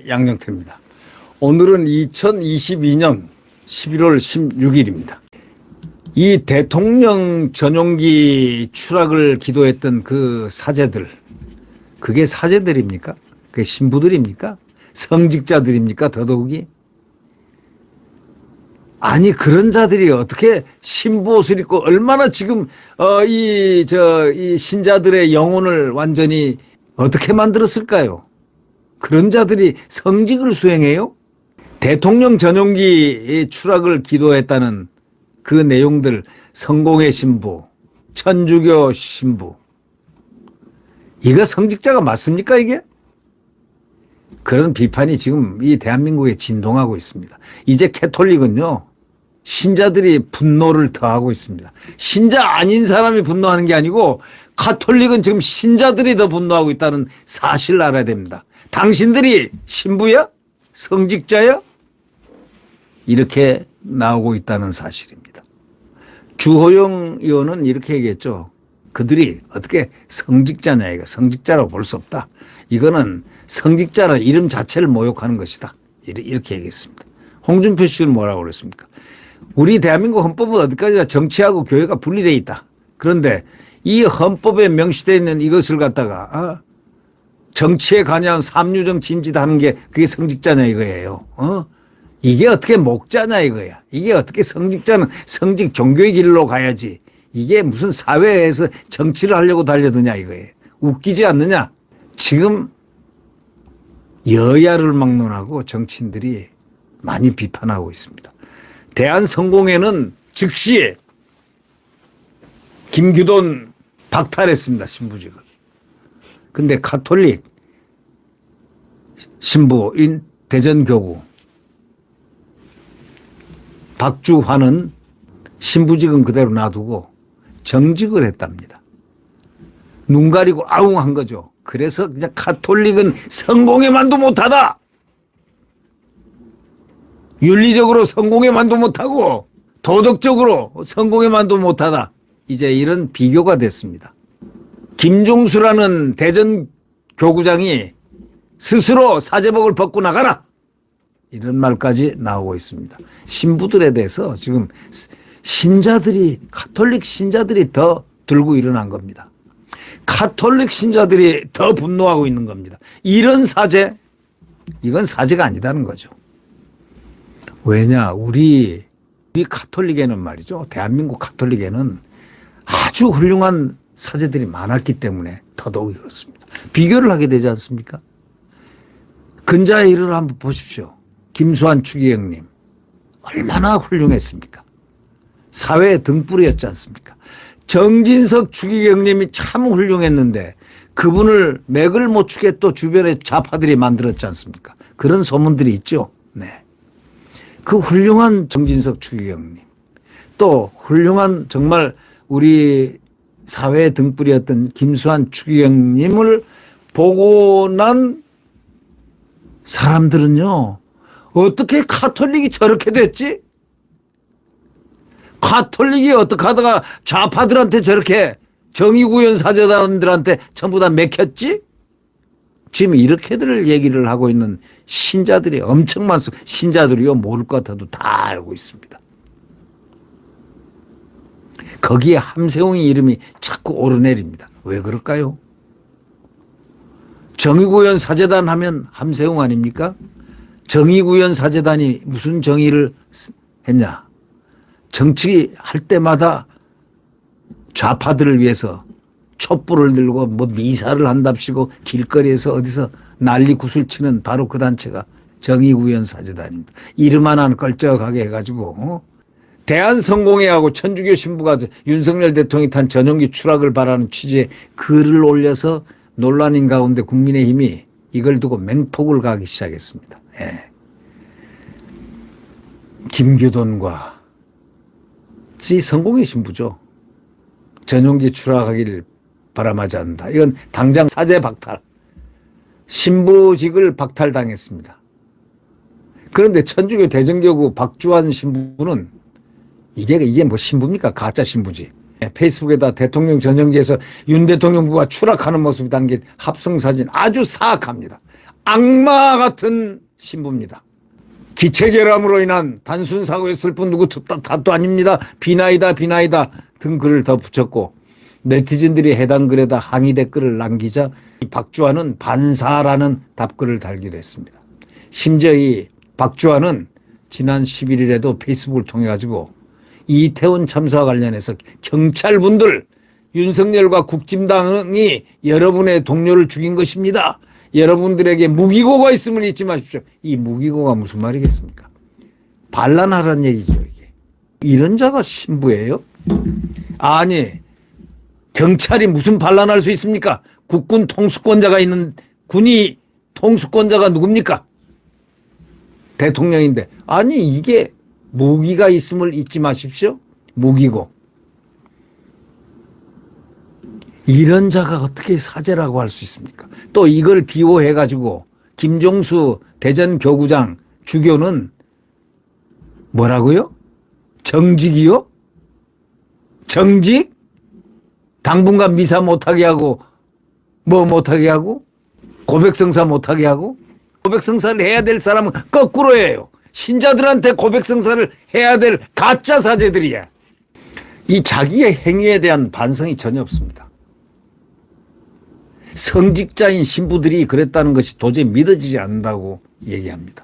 양영태입니다. 오늘은 2022년 11월 16일입니다. 이 대통령 전용기 추락을 기도했던 그 사제들, 그게 사제들입니까? 그게 신부들입니까? 성직자들입니까? 더더욱이? 아니, 그런 자들이 어떻게 신부 옷을 입고 얼마나 지금 이 신자들의 영혼을 완전히 어떻게 만들었을까요? 그런 자들이 성직을 수행해요? 대통령 전용기 추락을 기도했다는 그 내용들, 성공의 신부, 천주교 신부, 이거 성직자가 맞습니까, 이게? 그런 비판이 지금 이 대한민국에 진동하고 있습니다. 이제 캐톨릭은요, 신자들이 분노를 더하고 있습니다. 신자 아닌 사람이 분노하는 게 아니고 가톨릭은 지금 신자들이 더 분노하고 있다는 사실을 알아야 됩니다. 당신들이 신부야? 성직자야? 이렇게 나오고 있다는 사실입니다. 주호영 의원은 이렇게 얘기했죠. 그들이 어떻게 성직자냐, 이거 성직자라고 볼 수 없다. 이거는 성직자는 이름 자체를 모욕하는 것이다. 이렇게 얘기했습니다. 홍준표 씨는 뭐라고 그랬습니까? 우리 대한민국 헌법은 어디까지나 정치하고 교회가 분리되어 있다. 그런데 이 헌법에 명시되어 있는 이것을 갖다가 정치에 관여한 삼류정치인짓 하는 게 그게 성직자냐 이거예요. 이게 어떻게 목자냐 이거야. 이게 어떻게 성직자는 성직 종교의 길로 가야지. 이게 무슨 사회에서 정치를 하려고 달려드냐 이거예요. 웃기지 않느냐. 지금 여야를 막론하고 정치인들이 많이 비판하고 있습니다. 대한성공회는 즉시 김규돈 박탈했습니다. 신부직을. 근데 가톨릭 신부인 대전교구 박주환은 신부직은 그대로 놔두고 정직을 했답니다. 눈 가리고 아웅한 거죠. 그래서 그냥 가톨릭은 성공회만도 못하다. 윤리적으로 성공회만도 못하고 도덕적으로 성공회만도 못하다. 이제 이런 비교가 됐습니다. 김종수라는 대전 교구장이 스스로 사제복을 벗고 나가라. 이런 말까지 나오고 있습니다. 신부들에 대해서 지금 신자들이, 가톨릭 신자들이 더 들고 일어난 겁니다. 가톨릭 신자들이 더 분노하고 있는 겁니다. 이런 사제, 이건 사제가 아니다는 거죠. 왜냐, 우리 가톨릭에는 말이죠. 대한민국 가톨릭에는 아주 훌륭한 사제들이 많았기 때문에 더더욱 그렇습니다. 비교를 하게 되지 않습니까? 근자의 일을 한번 보십시오. 김수환 추기경님 얼마나 훌륭했습니까? 사회의 등불이었지 않습니까? 정진석 추기경님이 참 훌륭했는데 그분을 맥을 못 추게 또 주변에 좌파들이 만들었지 않습니까? 그런 소문들이 있죠. 네. 그 훌륭한 정진석 추기경님, 또 훌륭한 정말 우리 사회의 등불이었던 김수환 추기경님을 보고 난 사람들은요, 어떻게 가톨릭이 저렇게 됐지? 가톨릭이 어떻게 하다가 좌파들한테 저렇게 정의구현 사제단들한테 전부 다 맥혔지? 지금 이렇게들 얘기를 하고 있는 신자들이 엄청 많습니다. 신자들이요, 모를 것 같아도 다 알고 있습니다. 거기에 함세웅이 이름이 자꾸 오르내립니다. 왜 그럴까요? 정의구현 사제단 하면 함세웅 아닙니까? 정의구현 사제단이 무슨 정의를 했냐? 정치할 때마다 좌파들을 위해서 촛불을 들고 뭐 미사를 한답시고 길거리에서 어디서 난리 구슬치는 바로 그 단체가 정의구현 사제단입니다. 이름 하나는 걸쩍하게 해가지고 대한성공회하고 천주교 신부가 윤석열 대통령이 탄 전용기 추락을 바라는 취지의 글을 올려서 논란인 가운데 국민의힘이 이걸 두고 맹폭을 가기 시작했습니다. 예. 김규돈과 성공의 신부죠. 전용기 추락하기를 바람하지 않는다. 이건 당장 사제 박탈, 신부직을 박탈당했습니다. 그런데 천주교 대전교구 박주환 신부는 이게 뭐 신부입니까? 가짜 신부지. 페이스북에다 대통령 전용기에서 윤 대통령 부부가 추락하는 모습이 담긴 합성사진 아주 사악합니다. 악마 같은 신부입니다. 기체결함으로 인한 단순 사고였을 뿐 누구 탓도 아닙니다. 비나이다 등 글을 더 붙였고 네티즌들이 해당 글에다 항의 댓글을 남기자 박주환은 반사라는 답글을 달기도 했습니다. 심지어 이 박주환은 지난 11일에도 페이스북을 통해 가지고 이태원 참사와 관련해서 경찰분들 윤석열과 국진당이 여러분의 동료를 죽인 것입니다. 여러분들에게 무기고가 있음을 잊지 마십시오. 이 무기고가 무슨 말이겠습니까? 반란하라는 얘기죠, 이게. 이런 자가 신부예요? 아니, 경찰이 무슨 반란할 수 있습니까? 국군 통수권자가 있는 군이 통수권자가 누굽니까? 대통령인데. 아니, 이게 무기가 있음을 잊지 마십시오. 무기고. 이런 자가 어떻게 사제라고 할 수 있습니까? 또 이걸 비호해 가지고 김종수 대전교구장 주교는 뭐라고요? 정직이요? 정직? 당분간 미사 못하게 하고 뭐 못하게 하고 고백성사 못하게 하고 고백성사를 해야 될 사람은 거꾸로 해요. 신자들한테 고백성사를 해야 될 가짜 사제들이야. 이 자기의 행위에 대한 반성이 전혀 없습니다. 성직자인 신부들이 그랬다는 것이 도저히 믿어지지 않는다고 얘기합니다.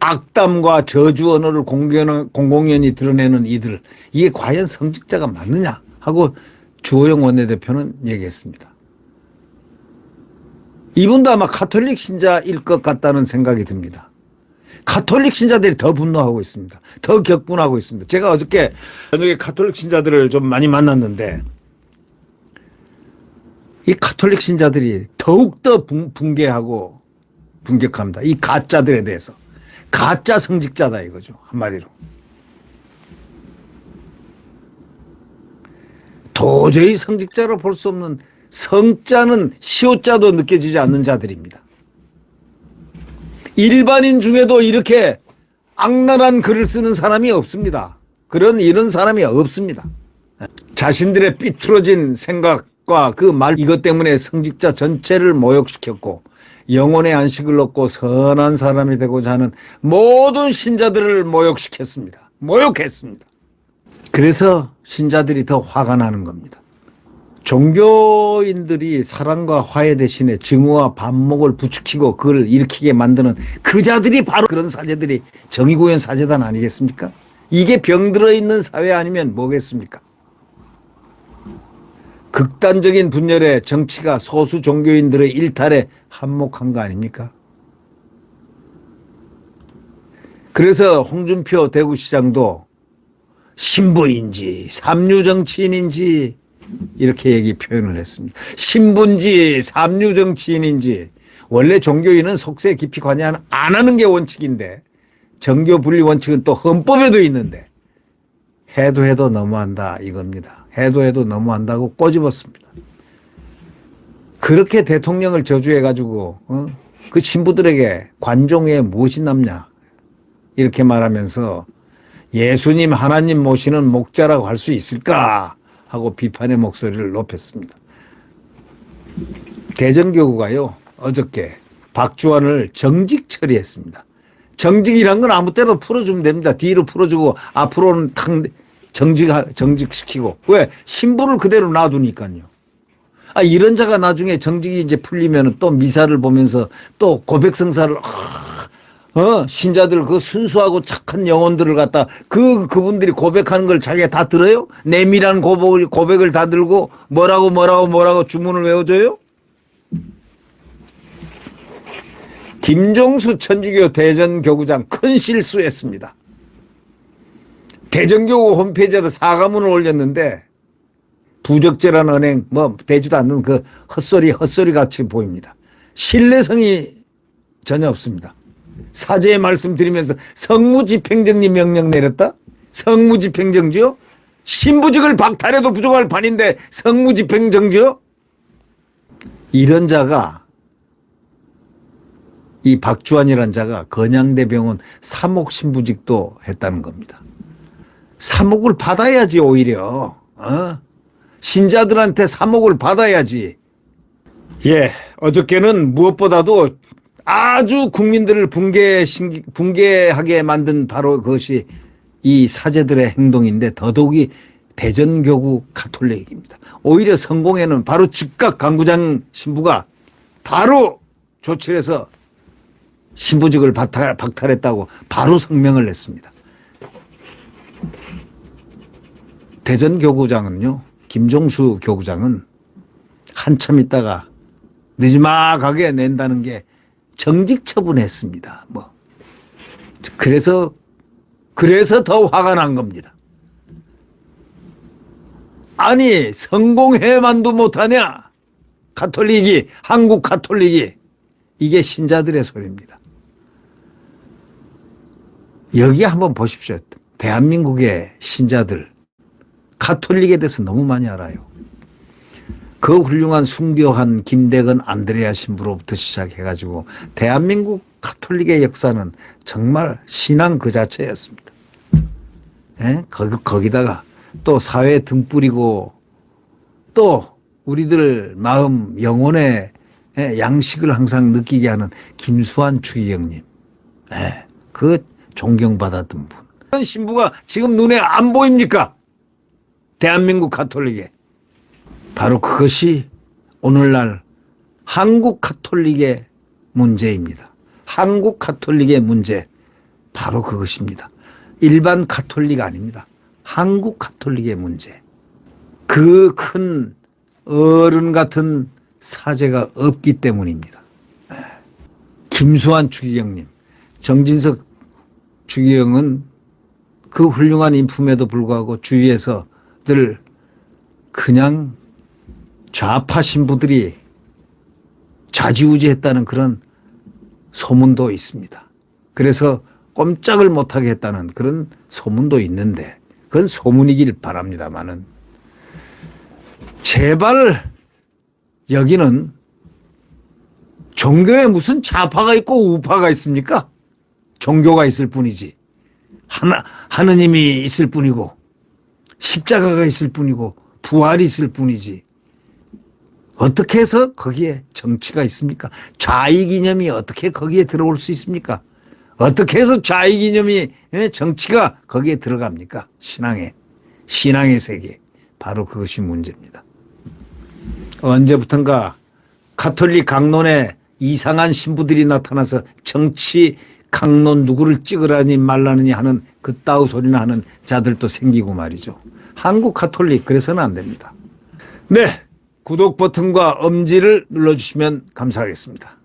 악담과 저주 언어를 공공연히 드러내는 이들, 이게 과연 성직자가 맞느냐 하고 주호영 원내대표는 얘기했습니다. 이분도 아마 가톨릭 신자일 것 같다는 생각이 듭니다. 가톨릭 신자들이 더 분노하고 있습니다. 더 격분하고 있습니다. 제가 어저께 저녁에 가톨릭 신자들을 좀 많이 만났는데 이 가톨릭 신자들이 더욱더 붕괴하고 분격합니다. 이 가짜들에 대해서. 가짜 성직자다 이거죠. 한마디로. 도저히 성직자로 볼 수 없는 성자는 시옷자도 느껴지지 않는 자들입니다. 일반인 중에도 이렇게 악랄한 글을 쓰는 사람이 없습니다. 이런 사람이 없습니다. 자신들의 삐뚤어진 생각과 그 말 이것 때문에 성직자 전체를 모욕시켰고 영혼의 안식을 얻고 선한 사람이 되고자 하는 모든 신자들을 모욕시켰습니다. 모욕했습니다. 그래서 신자들이 더 화가 나는 겁니다. 종교인들이 사랑과 화해 대신에 증오와 반목을 부추기고 그걸 일으키게 만드는 그 자들이 바로 그런 사제들이 정의구현 사제단 아니겠습니까? 이게 병들어 있는 사회 아니면 뭐겠습니까? 극단적인 분열에 정치가 소수 종교인들의 일탈에 한몫한 거 아닙니까? 그래서 홍준표 대구시장도 신부인지 삼류정치인인지 이렇게 표현을 했습니다. 신부인지 삼류정치인인지 원래 종교인은 속세에 깊이 관여 안 하는 게 원칙인데 정교 분리 원칙은 또 헌법에도 있는데 해도 너무한다 이겁니다. 해도 너무한다고 꼬집었습니다. 그렇게 대통령을 저주해가지고 그 신부들에게 관종 외에 무엇이 남냐 이렇게 말하면서 예수님 하나님 모시는 목자라고 할 수 있을까 하고 비판의 목소리를 높였습니다. 대전교구가요 어저께 박주환을 정직 처리했습니다. 정직이란 건 아무 때나 풀어주면 됩니다. 뒤로 풀어주고 앞으로는 탁 정직시키고. 왜? 신부를 그대로 놔두니까요. 이런 자가 나중에 정직이 이제 풀리면 또 미사를 보면서 또 고백성사를 신자들 그 순수하고 착한 영혼들을 갖다 그분들이 고백하는 걸 자기가 다 들어요? 내밀한 고백을 다 들고 뭐라고 주문을 외워줘요? 김종수 천주교 대전교구장 큰 실수했습니다. 대전교구 홈페이지에다 사과문을 올렸는데 부적절한 언행 되지도 않는 그 헛소리 같이 보입니다. 신뢰성이 전혀 없습니다. 사제의 말씀 드리면서 성무집행정지 명령 내렸다? 성무집행정지요? 신부직을 박탈해도 부족할 판인데 성무집행정지요? 이런 자가 이 박주환이라는 자가 건양대병원 사목신부직도 했다는 겁니다. 사목을 받아야지 오히려 신자들한테 사목을 받아야지. 예, 어저께는 무엇보다도 아주 국민들을 붕괴하게 만든 바로 그것이 이 사제들의 행동인데, 더더욱이 대전교구 가톨릭입니다. 오히려 성공회는 바로 즉각 강구장 신부가 바로 조치를 해서 신부직을 박탈했다고 바로 성명을 냈습니다. 대전교구장은요, 김종수 교구장은 한참 있다가 늦지막하게 낸다는 게 정직 처분했습니다. 그래서 더 화가 난 겁니다. 아니, 성공회만도 못하냐? 가톨릭이, 한국 가톨릭이. 이게 신자들의 소리입니다. 여기 한번 보십시오. 대한민국의 신자들, 가톨릭에 대해서 너무 많이 알아요. 그 훌륭한 숭배한 김대건 안드레아 신부로부터 시작해가지고 대한민국 가톨릭의 역사는 정말 신앙 그 자체였습니다. 예? 거기다가 또 사회에 등뿌리고 또 우리들 마음 영혼의 양식을 항상 느끼게 하는 김수환 추기경님, 그 존경받았던 분. 신부가 지금 눈에 안 보입니까? 대한민국 가톨릭에. 바로 그것이 오늘날 한국 가톨릭의 문제입니다. 한국 가톨릭의 문제, 바로 그것입니다. 일반 가톨릭 아닙니다. 한국 가톨릭의 문제. 그 큰 어른 같은 사제가 없기 때문입니다. 김수환 추기경님, 정진석 추기경은 그 훌륭한 인품에도 불구하고 주위에서 늘 그냥 좌파 신부들이 좌지우지했다는 그런 소문도 있습니다. 그래서 꼼짝을 못하게 했다는 그런 소문도 있는데, 그건 소문이길 바랍니다마는, 제발 여기는 종교에 무슨 좌파가 있고 우파가 있습니까? 종교가 있을 뿐이지. 하느님이 있을 뿐이고 십자가가 있을 뿐이고 부활이 있을 뿐이지. 어떻게 해서 거기에 정치가 있습니까? 좌익 이념이 어떻게 거기에 들어올 수 있습니까? 어떻게 해서 좌익 이념이, 정치가 거기에 들어갑니까? 신앙의 세계. 바로 그것이 문제입니다. 언제부턴가 가톨릭 강론에 이상한 신부들이 나타나서 정치 강론 누구를 찍으라니 말라느니 하는 그따위 소리나 하는 자들도 생기고 말이죠. 한국 가톨릭 그래서는 안 됩니다. 네, 구독 버튼과 엄지를 눌러주시면 감사하겠습니다.